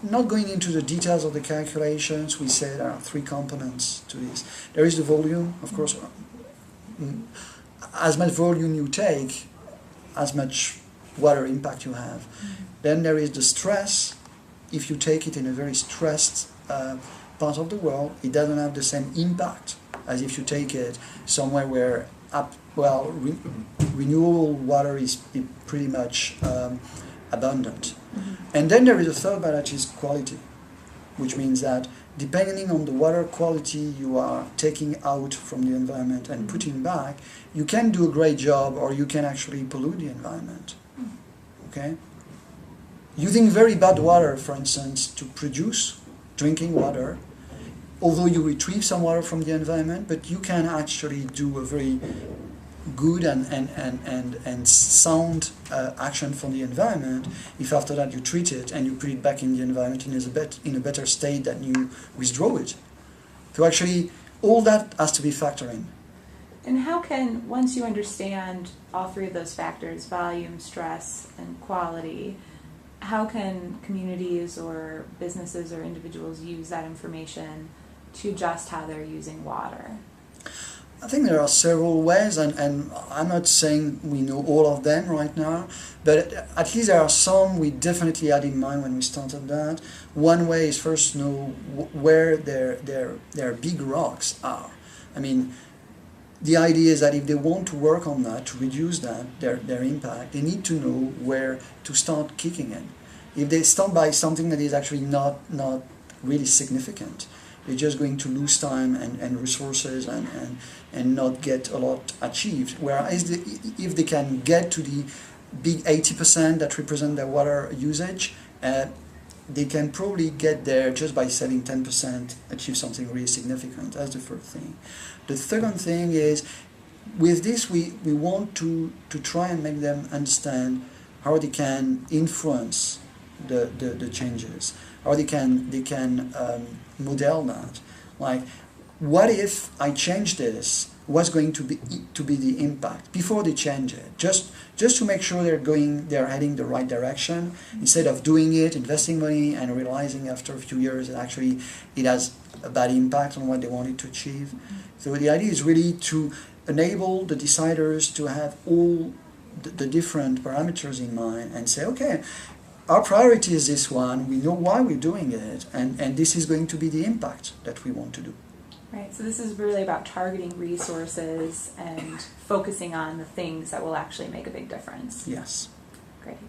not going into the details of the calculations, we say there are three components to this. There is the volume, of course. As much volume you take, as much water impact you have. Then there is the stress. If you take it in a very stressed part of the world, it doesn't have the same impact as if you take it somewhere where renewable water is pretty much abundant. And then there is a third part, which is quality, which means that depending on the water quality you are taking out from the environment and putting back, you can do a great job or you can actually pollute the environment. Okay? Using very bad water, for instance, to produce drinking water, although you retrieve some water from the environment, but you can actually do a very good and sound action for the environment if after that you treat it and you put it back in the environment in a better state than you withdraw it. So actually all that has to be factored in. And how can, once you understand all three of those factors, volume, stress, and quality, how can communities or businesses or individuals use that information to adjust how they're using water? I think there are several ways, and I'm not saying we know all of them right now, but at least there are some we definitely had in mind when we started that. One way is first to know where their big rocks are. I mean, the idea is that if they want to work on that, to reduce that, their impact, they need to know where to start kicking in. If they start by something that is actually not really significant, they're just going to lose time and resources and not get a lot achieved. Whereas if they can get to the big 80% that represent their water usage, they can probably get there just by saving 10%, achieve something really significant. That's the first thing. The second thing is, with this we want to try and make them understand how they can influence the changes, how they can model that. Like, what if I change this? What's going to be the impact before they change it? Just to make sure they're heading the right direction, instead of doing it, investing money, and realizing after a few years that actually it has a bad impact on what they wanted to achieve. So the idea is really to enable the deciders to have all the different parameters in mind and say, okay, our priority is this one, we know why we're doing it, and this is going to be the impact that we want to do. Right, so this is really about targeting resources and focusing on the things that will actually make a big difference. Yes. Great.